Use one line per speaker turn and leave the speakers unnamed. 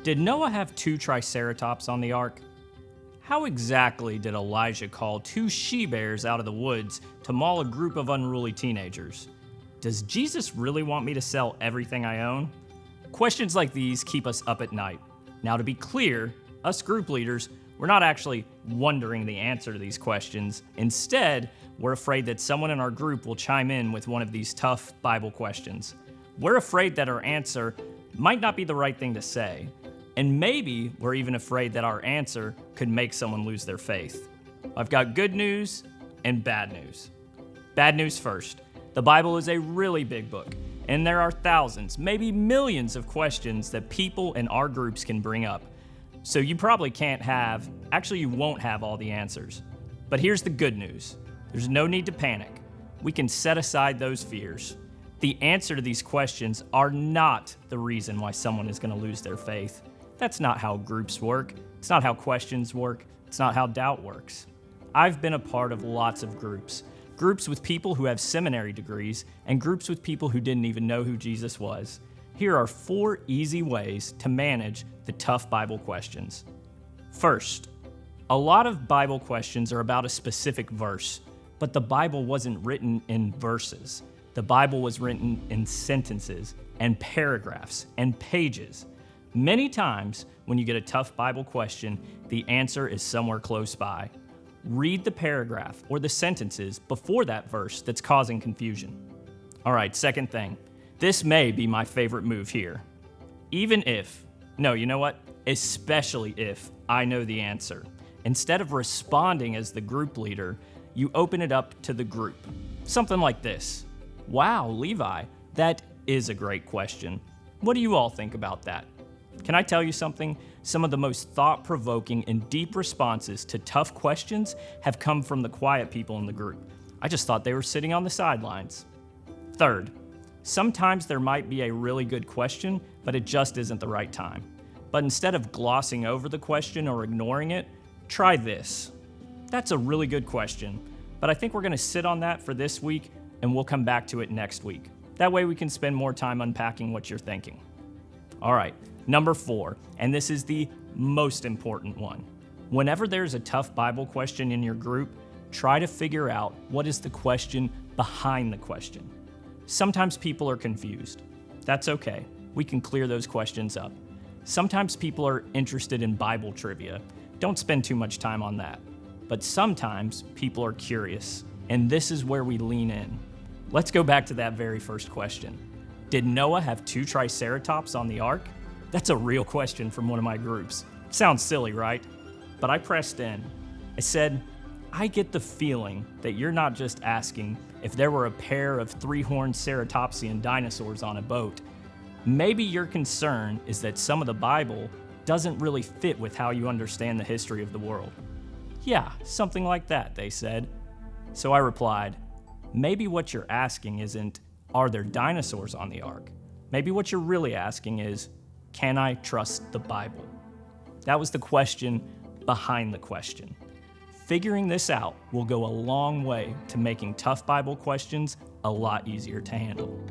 Did Noah have two triceratops on the ark? How exactly did Elijah call two she-bears out of the woods to maul a group of unruly teenagers? Does Jesus really want me to sell everything I own? Questions like these keep us up at night. Now, to be clear, us group leaders, we're not actually wondering the answer to these questions. Instead, we're afraid that someone in our group will chime in with one of these tough Bible questions. We're afraid that our answer might not be the right thing to say. And maybe we're even afraid that our answer could make someone lose their faith. I've got good news and bad news. Bad news first. The Bible is a really big book, and there are thousands, maybe millions of questions that people in our groups can bring up. So you probably you won't have all the answers. But here's the good news. There's no need to panic. We can set aside those fears. The answer to these questions are not the reason why someone is going to lose their faith. That's not how groups work. It's not how questions work. It's not how doubt works. I've been a part of lots of groups with people who have seminary degrees and groups with people who didn't even know who Jesus was. Here are 4 easy ways to manage the tough Bible questions. First, a lot of Bible questions are about a specific verse, but the Bible wasn't written in verses. The Bible was written in sentences and paragraphs and pages. Many times, when you get a tough Bible question, the answer is somewhere close by. Read the paragraph or the sentences before that verse that's causing confusion. All right, second thing. This may be my favorite move here. Especially if I know the answer. Instead of responding as the group leader, you open it up to the group. Something like this. Wow, Levi, that is a great question. What do you all think about that? Can I tell you something? Some of the most thought-provoking and deep responses to tough questions have come from the quiet people in the group. I just thought they were sitting on the sidelines. Third, sometimes there might be a really good question, but it just isn't the right time. But instead of glossing over the question or ignoring it, try this. That's a really good question, but I think we're going to sit on that for this week and we'll come back to it next week. That way we can spend more time unpacking what you're thinking. All right. Number 4, and this is the most important one. Whenever there's a tough Bible question in your group, try to figure out what is the question behind the question. Sometimes people are confused. That's okay. We can clear those questions up. Sometimes people are interested in Bible trivia. Don't spend too much time on that. But sometimes people are curious, and this is where we lean in. Let's go back to that very first question. Did Noah have 2 triceratops on the ark? That's a real question from one of my groups. Sounds silly, right? But I pressed in. I said, I get the feeling that you're not just asking if there were a pair of 3-horned ceratopsian dinosaurs on a boat. Maybe your concern is that some of the Bible doesn't really fit with how you understand the history of the world. Yeah, something like that, they said. So I replied, maybe what you're asking isn't, are there dinosaurs on the ark? Maybe what you're really asking is, can I trust the Bible? That was the question behind the question. Figuring this out will go a long way to making tough Bible questions a lot easier to handle.